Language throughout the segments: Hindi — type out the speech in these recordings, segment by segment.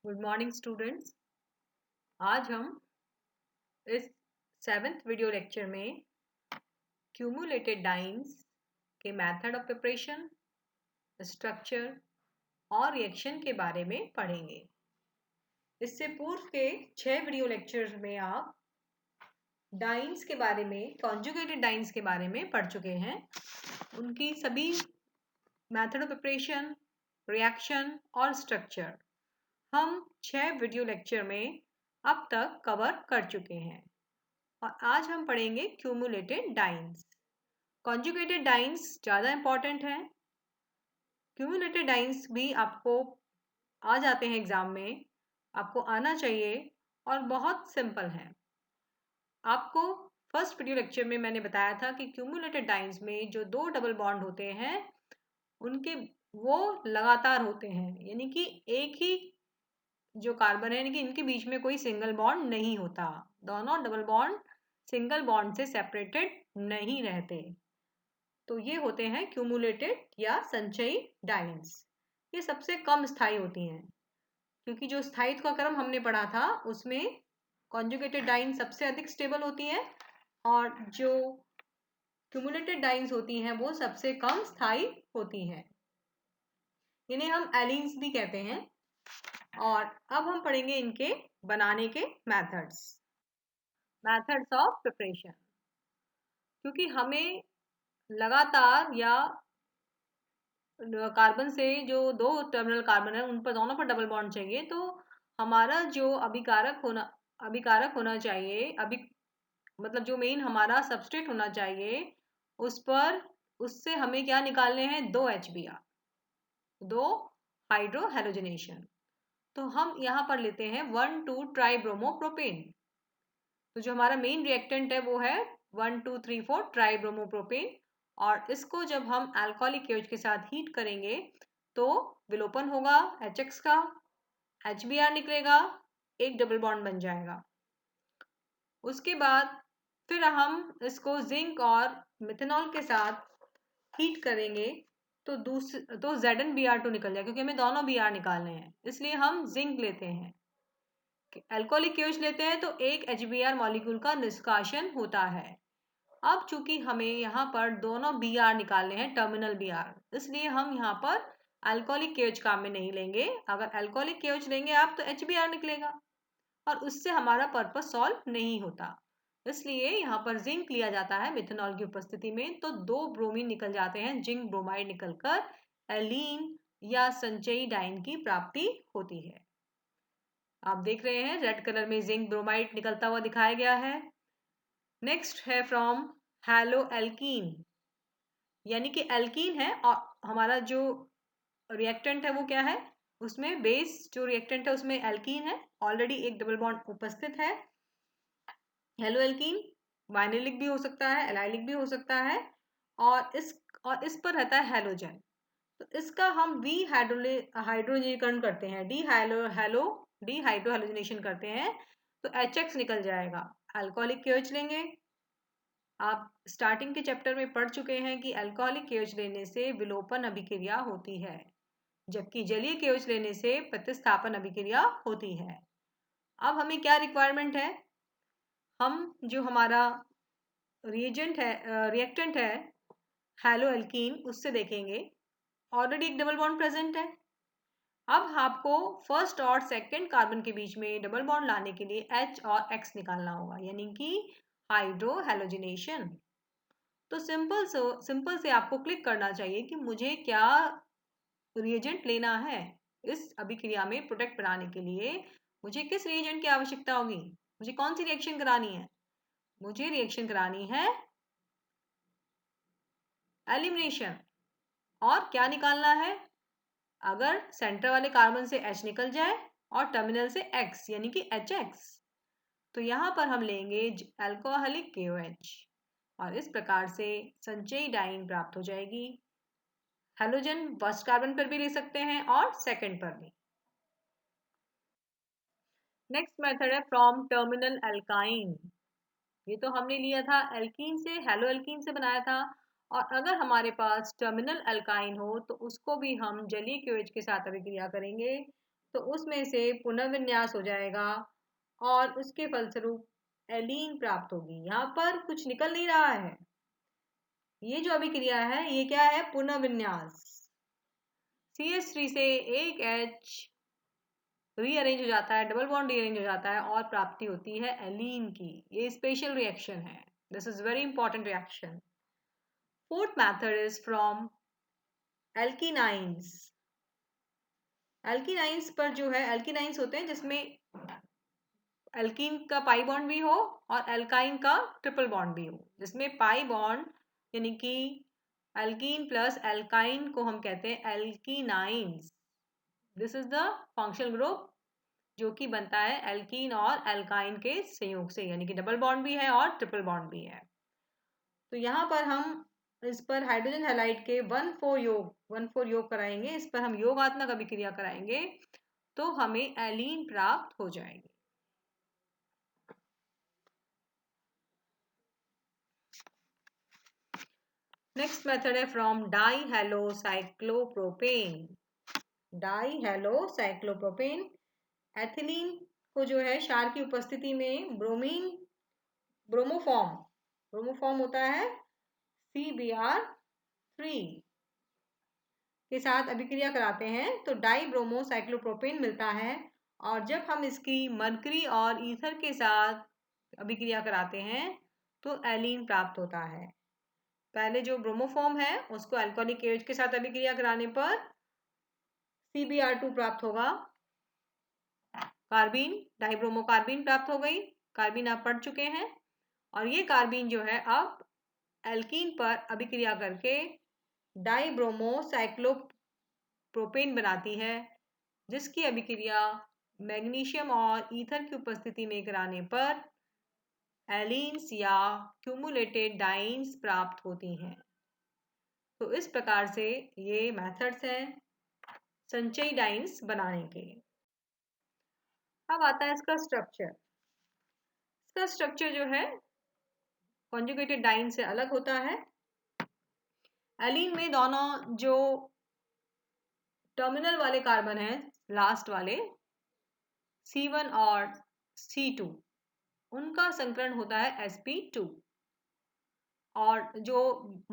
Good morning students. आज हम इस 7th वीडियो लेक्चर में क्यूमुलेटेड डाइन्स के मेथड ऑफ प्रिपरेशन, स्ट्रक्चर और रिएक्शन के बारे में पढ़ेंगे। इससे पूर्व के 6 वीडियो लेक्चर्स में आप डाइन्स के बारे में, कॉन्जुगेटेड डाइन्स के बारे में पढ़ चुके हैं। उनकी सभी मेथड ऑफ प्रिपरेशन, रिएक्शन और स्ट्रक्चर हम 6 वीडियो लेक्चर में अब तक कवर कर चुके हैं और आज हम पढ़ेंगे क्यूमुलेटेड डाइन्स। कॉन्जुगेटेड डाइन्स ज़्यादा इंपॉर्टेंट है। क्यूमुलेटेड डाइन्स भी आपको आ जाते हैं एग्जाम में, आपको आना चाहिए और बहुत सिंपल है। आपको फर्स्ट वीडियो लेक्चर में मैंने बताया था कि क्यूमुलेटेड डाइन्स में जो दो डबल बॉन्ड होते हैं उनके वो लगातार होते हैं, यानी कि एक ही जो कार्बन है यानी कि इनके बीच में कोई सिंगल बॉन्ड नहीं होता। दोनों डबल बॉन्ड सिंगल बॉन्ड से सेपरेटेड नहीं रहते, तो ये होते हैं क्यूमुलेटेड या संचयी डाइन्स। ये सबसे कम स्थायी होती हैं, क्योंकि जो स्थायित्व का क्रम हमने पढ़ा था उसमें कॉन्जुगेटेड डाइन सबसे अधिक स्टेबल होती है और जो क्यूमुलेटेड डाइन्स होती हैं वो सबसे कम स्थायी होती हैं। इन्हें हम एलीन्स भी कहते हैं। और अब हम पढ़ेंगे इनके बनाने के मेथड्स ऑफ प्रिपरेशन। क्योंकि हमें लगातार या कार्बन से जो दो टर्मिनल कार्बन है उन पर दोनों पर डबल बॉन्ड चाहिए, तो हमारा जो अभिकारक होना चाहिए, मतलब जो मेन हमारा सबस्ट्रेट होना चाहिए उससे हमें क्या निकालने हैं, दो HBr, दो हाइड्रो हेलोजिनेशन। तो हम यहाँ पर लेते हैं 1,2 ट्राइब्रोमोप्रोपेन। तो जो हमारा मेन रिएक्टेंट है वो है 1,2,3,4 ट्राइब्रोमोप्रोपेन, और इसको जब हम अल्कोहलिक केज के साथ हीट करेंगे तो विलोपन होगा HX का, HBr निकलेगा, एक डबल बॉन्ड बन जाएगा। उसके बाद फिर हम इसको जिंक और मिथेनॉल के साथ हीट करेंगे तो ZnBr2 निकल जाएगा, क्योंकि हमें दोनों Br निकालने हैं, इसलिए हम जिंक लेते हैं। अल्कोहलिक केज लेते हैं तो एक HBr मॉलिक्यूल का निष्कासन होता है। अब चूंकि हमें यहाँ पर दोनों Br निकालने हैं, टर्मिनल Br, इसलिए हम यहाँ पर अल्कोहलिक केज काम में नहीं लेंगे। अगर अल्कोहलिक केज लेंगे आप तो HBr निकलेगा और उससे हमारा पर्पस सॉल्व नहीं होता, इसलिए यहाँ पर जिंक लिया जाता है मिथेनॉल की उपस्थिति में, तो दो ब्रोमीन निकल जाते हैं, जिंक ब्रोमाइड निकलकर एलीन या संचयी डाइन की प्राप्ति होती है। आप देख रहे हैं रेड कलर में जिंक ब्रोमाइड निकलता हुआ दिखाया गया है। नेक्स्ट है फ्रॉम हैलो एल्कीन, यानी कि एल्कीन है और हमारा जो रिएक्टेंट है वो क्या है, उसमें बेस जो रिएक्टेंट है उसमें एल्कीन है, ऑलरेडी एक डबल बॉन्ड उपस्थित है। हेलो एल्कीन वाइनिलिक भी हो सकता है, एलाइलिक भी हो सकता है, और इस पर रहता है हैलोजन। तो इसका हम हाइड्रोजनीकरण करते हैं, डिहाइड्रोहेलोजिनेशन करते हैं, तो HX निकल जाएगा। अल्कोहलिक केओएच लेंगे। आप स्टार्टिंग के चैप्टर में पढ़ चुके हैं कि अल्कोहलिक केओएच लेने से विलोपन अभिक्रिया होती है, जबकि जलीय केओएच लेने से प्रतिस्थापन अभिक्रिया होती है। अब हमें क्या रिक्वायरमेंट है, हम जो हमारा रिएक्टेंट है हैलो एल्कीन, उससे देखेंगे ऑलरेडी एक डबल बॉन्ड प्रेजेंट है। अब आपको फर्स्ट और सेकंड कार्बन के बीच में डबल बॉन्ड लाने के लिए H और X निकालना होगा, यानी कि हाइड्रो हेलोजिनेशन। तो सिंपल से आपको क्लिक करना चाहिए कि मुझे क्या रिएजेंट लेना है। इस अभिक्रिया में प्रोडक्ट बनाने के लिए मुझे किस रिएजेंट की आवश्यकता होगी, मुझे कौन सी रिएक्शन करानी है, मुझे रिएक्शन करानी है एलिमिनेशन। और क्या निकालना है, अगर सेंटर वाले कार्बन से H निकल जाए और टर्मिनल से X यानी कि HX, तो यहाँ पर हम लेंगे अल्कोहलिक KOH और इस प्रकार से संचयी डाइन प्राप्त हो जाएगी। हेलोजन फर्स्ट कार्बन पर भी ले सकते हैं और सेकंड पर भी। नेक्स्ट मेथड है फ्रॉम टर्मिनल एल्काइन। ये तो हमने लिया था एल्कीन से, हेलो एल्कीन से बनाया था, और अगर हमारे पास टर्मिनल एल्काइन हो तो उसको भी हम जलीय KOH के साथ अभिक्रिया करेंगे तो उसमें से पुनर्विन्यास हो जाएगा और उसके फलस्वरूप एलीन प्राप्त होगी। यहाँ पर कुछ निकल नहीं रहा है, ये जो अभिक्रिया है ये क्या है, पुनर्विन्यास। CH3 से एक H रीअरेंज हो जाता है, डबल बॉन्ड रीअरेंज हो जाता है और प्राप्ति होती है एलीन की। ये स्पेशल रिएक्शन है, this is very important reaction. Fourth method is from alkynes. Alkynes पर जो है, एल्कीनाइंस होते हैं जिसमें एल्कीन का पाई बॉन्ड भी हो और एल्काइन का ट्रिपल बॉन्ड भी हो, जिसमें पाई बॉन्ड यानी कि एल्कीन प्लस एल्काइन को हम कहते हैं alkynes. This is the functional group जो कि बनता है एल्कीन और एल्काइन के संयोग से, यानी कि डबल बॉन्ड भी है और ट्रिपल बॉन्ड भी है। तो यहाँ पर हम इस पर हाइड्रोजन हैलाइड के 1,4 योग कराएंगे, इस पर हम योगात्मक अभिक्रिया कराएंगे तो हमें एलीन प्राप्त हो जाएगी। नेक्स्ट मेथड है फ्रॉम डाईहेलोसाइक्लोप्रोपेन। डाईहेलोसाइक्लोप्रोपेन, एथिलीन को जो है क्षार की उपस्थिति में ब्रोमोफॉर्म होता है CBr3 के साथ अभिक्रिया कराते हैं तो डाईब्रोमोसाइक्लोप्रोपेन मिलता है। और जब हम इसकी मरकरी और ईथर के साथ अभिक्रिया कराते हैं तो एलीन प्राप्त होता है। पहले जो ब्रोमोफॉर्म है उसको अल्कोहलिक एज के साथ अभिक्रिया कराने पर CBr2 प्राप्त होगा, कार्बीन डाइब्रोमो कार्बीन प्राप्त हो गई, कार्बीन आप पढ़ चुके हैं। और ये कार्बीन जो है अब एल्कीन पर अभिक्रिया करके डाइब्रोमो साइक्लोप्रोपेन बनाती है, जिसकी अभिक्रिया मैग्नीशियम और ईथर की उपस्थिति में कराने पर एलीन्स या क्यूमुलेटेड डाइन्स प्राप्त होती हैं। तो इस प्रकार से ये मेथड्स हैं संचयी डाइन्स बनाने के। अब आता है इसका स्ट्रक्चर। इसका स्ट्रक्चर जो है कॉन्जुगेटेड डाइन से अलग होता है। एलीन में दोनों जो टर्मिनल वाले कार्बन हैं, लास्ट वाले C1 और C2, उनका संकरण होता है sp2। और जो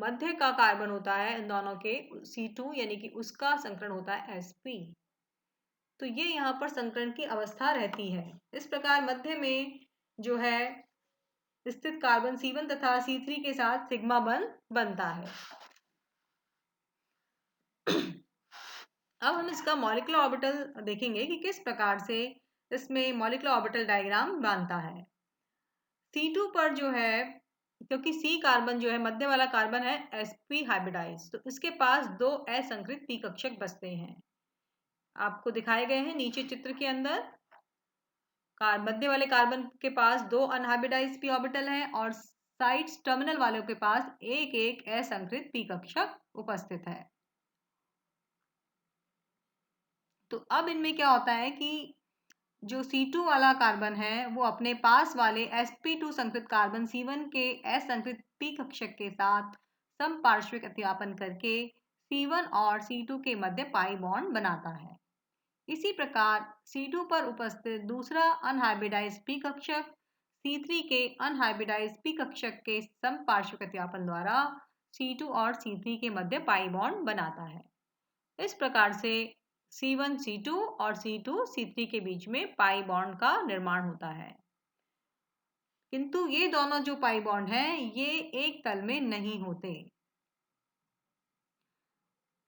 मध्य का कार्बन होता है इन दोनों के C2 यानी कि उसका संकरण होता है sp। तो ये यहाँ पर संकरण की अवस्था रहती है। इस प्रकार मध्य में जो है स्थित कार्बन C1 तथा C3 के साथ सिग्मा बंध बनता है। अब हम इसका मॉलिक्यूलर ऑर्बिटल देखेंगे कि किस प्रकार से इसमें मॉलिक्यूलर ऑर्बिटल डायग्राम बनता है। C2 पर जो है, क्योंकि C कार्बन जो है मध्य वाला कार्बन है sp हाइब्रिडाइज, तो इसके पास दो असंकृत p कक्षक बचते हैं, आपको दिखाए गए हैं नीचे चित्र के अंदर। मध्य वाले कार्बन के पास दो अनहाइब्रिडाइज p ऑर्बिटल हैं और साइड्स टर्मिनल वालों के पास एक एक असंकृत p कक्षक उपस्थित है। तो अब इनमें क्या होता है कि जो C2 वाला कार्बन है वो अपने पास वाले sp2 संकृत कार्बन C1 के असंकृत p कक्षक के साथ समपार्श्विक अतिव्यापन करके C1 और C2 के मध्य पाई बॉन्ड बनाता है। इसी प्रकार C2 पर उपस्थित दूसरा अनहाइब्रिडाइज्ड p कक्षक C3 के अनहाइब्रिडाइज्ड p कक्षक के समपार्श्विक अतिव्यापन द्वारा C2 और C3 के मध्य पाई बॉन्ड बनाता है। इस प्रकार से C1 C2 और C2 C3 के बीच में पाई बॉन्ड का निर्माण होता है। किंतु ये दोनों जो पाई बॉन्ड हैं ये एक तल में नहीं होते।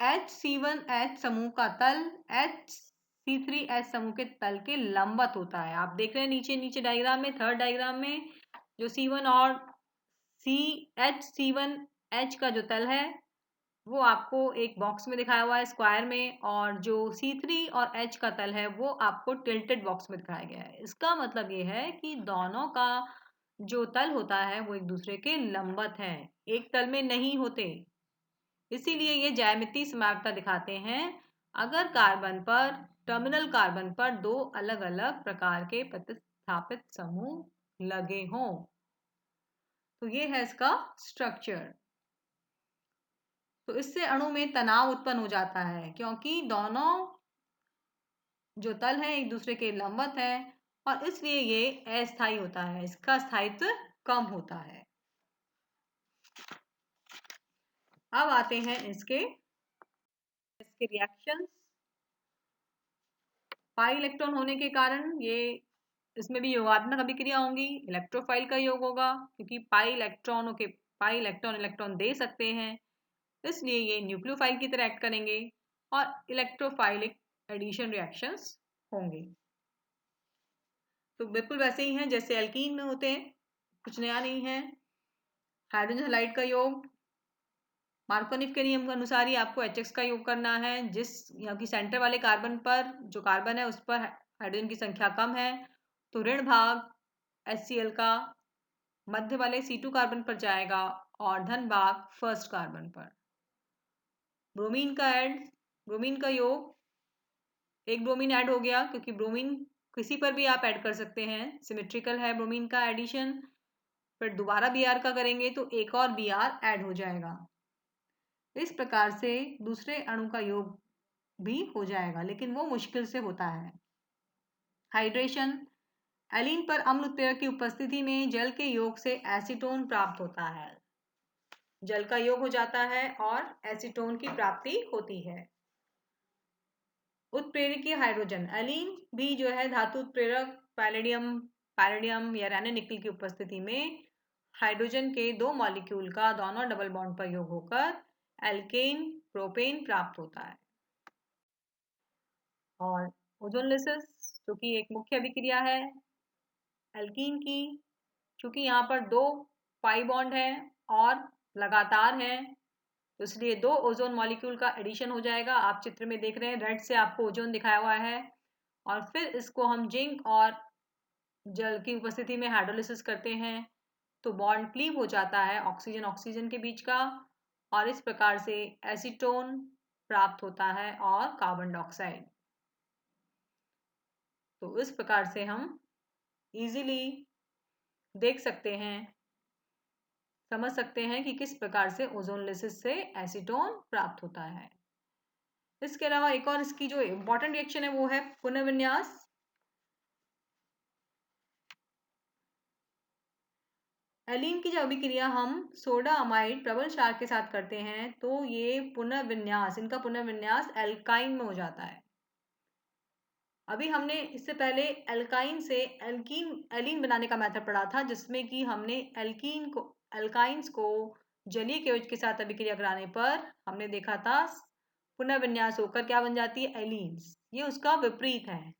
HC1H समूह का तल HC3H समूह के तल के लंबवत होता है। आप देख रहे हैं नीचे नीचे डायग्राम में, थर्ड डायग्राम में जो C1 और HC1H का जो तल है वो आपको एक बॉक्स में दिखाया हुआ है स्क्वायर में, और जो C3 और H का तल है वो आपको टिल्टेड बॉक्स में दिखाया गया है। इसका मतलब ये है कि दोनों का जो तल होता है वो एक दूसरे के लंबवत है, एक तल में नहीं होते। इसीलिए ये ज्यामितीय समानता दिखाते हैं अगर कार्बन पर, टर्मिनल कार्बन पर दो अलग अलग प्रकार के प्रतिस्थापित समूह लगे हों। तो ये है इसका स्ट्रक्चर। तो इससे अणु में तनाव उत्पन्न हो जाता है क्योंकि दोनों जो तल है एक दूसरे के लंबवत है और इसलिए ये अस्थायी होता है, इसका स्थायित्व कम होता है। अब आते हैं इसके रिएक्शंस। पाई इलेक्ट्रॉन होने के कारण ये इसमें भी योगात्मक अभिक्रिया होंगी। इलेक्ट्रोफाइल का योग होगा क्योंकि पाई इलेक्ट्रॉन इलेक्ट्रॉन दे सकते हैं, इसलिए ये न्यूक्लियोफाइल की तरह एक्ट करेंगे और इलेक्ट्रोफाइलिक एडिशन रिएक्शंस होंगे। तो बिल्कुल वैसे ही हैं जैसे एल्कीन में होते हैं, कुछ नया नहीं है। हाइड्रोजन हैलाइड का योग मार्कोनिफ के नियम के अनुसार ही आपको HX का योग करना है। जिस यहाँ की सेंटर वाले कार्बन पर जो कार्बन है उस पर हाइड्रोजन की संख्या कम है तो ऋण भाग HCl का मध्य वाले C2 कार्बन पर जाएगा और धन भाग फर्स्ट कार्बन पर। ब्रोमीन का योग एक ब्रोमीन ऐड हो गया क्योंकि ब्रोमीन किसी पर भी आप ऐड कर सकते हैं, सिमेट्रिकल है ब्रोमीन का एडिशन। फिर दोबारा Br का करेंगे तो एक और Br ऐड हो जाएगा। इस प्रकार से दूसरे अणु का योग भी हो जाएगा, लेकिन वो मुश्किल से होता है। हाइड्रेशन, एलीन पर अम्ल उत्प्रेरक की उपस्थिति में जल के योग से एसीटोन प्राप्त होता है। जल का योग हो जाता है और एसीटोन की प्राप्ति होती है। उत्प्रेरकीय हाइड्रोजन, एलीन भी जो है धातु उत्प्रेरक पैलेडियम या रैने निकल की उपस्थिति में हाइड्रोजन के दो मॉलिक्यूल का दोनों डबल बॉन्ड पर योग होकर एल्केन प्रोपेन प्राप्त होता है। और ओजोनलिसिस जो कि एक मुख्य अभिक्रिया है एल्कीन की, क्योंकि यहाँ पर दो पाई बॉन्ड है और लगातार है तो इसलिए दो ओजोन मॉलिक्यूल का एडिशन हो जाएगा। आप चित्र में देख रहे हैं रेड से आपको ओजोन दिखाया हुआ है और फिर इसको हम जिंक और जल की उपस्थिति में हाइड्रोलिसिस करते हैं तो बॉन्ड क्लीव हो जाता है ऑक्सीजन ऑक्सीजन के बीच का और इस प्रकार से एसीटोन प्राप्त होता है और कार्बन डाइऑक्साइड। तो इस प्रकार से हम इजीली देख सकते हैं, समझ सकते हैं कि किस प्रकार से ओजोनलिसिस से एसीटोन प्राप्त होता है। इसके अलावा एक और इसकी जो इम्पोर्टेंट रिएक्शन है वो है पुनर्विन्यास। एलीन की जब अभिक्रिया हम सोडा अमाइड प्रबल क्षार के साथ करते हैं तो ये इनका पुनर्विन्यास एल्काइन में हो जाता है। अभी हमने इससे पहले एल्काइन से एलीन बनाने का मेथड पढ़ा था जिसमें कि हमने एल्काइंस को जलीय केवच के साथ अभिक्रिया कराने पर हमने देखा था पुनर्विन्यास होकर क्या बन जाती है एलीन्स। ये उसका विपरीत है।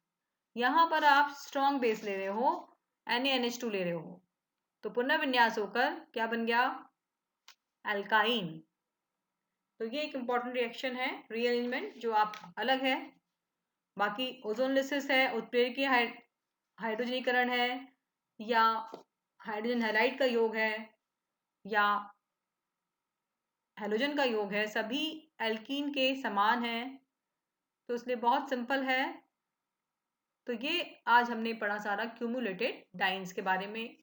यहाँ पर आप स्ट्रॉन्ग बेस ले रहे हो, NaNH2 ले रहे हो तो पुनर्विन्यास होकर क्या बन गया एल्काइन। तो ये एक इंपॉर्टेंट रिएक्शन है रीअरेंजमेंट जो आप अलग है। बाकी ओजोनलिसिस है, उत्प्रेरकीय हाइड्रोजनीकरण है या हाइड्रोजन हैलाइड का योग है या हैलोजन का योग है, सभी एल्कीन के समान है तो इसलिए बहुत सिंपल है। तो ये आज हमने पढ़ा सारा क्यूमुलेटेड डाइन्स के बारे में,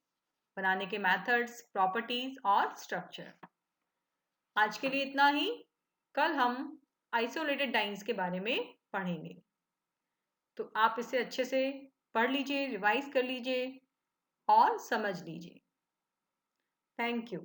बनाने के मेथड्स, प्रॉपर्टीज और स्ट्रक्चर। आज के लिए इतना ही। कल हम आइसोलेटेड डाइन्स के बारे में पढ़ेंगे। तो आप इसे अच्छे से पढ़ लीजिए, रिवाइज कर लीजिए और समझ लीजिए। Thank you.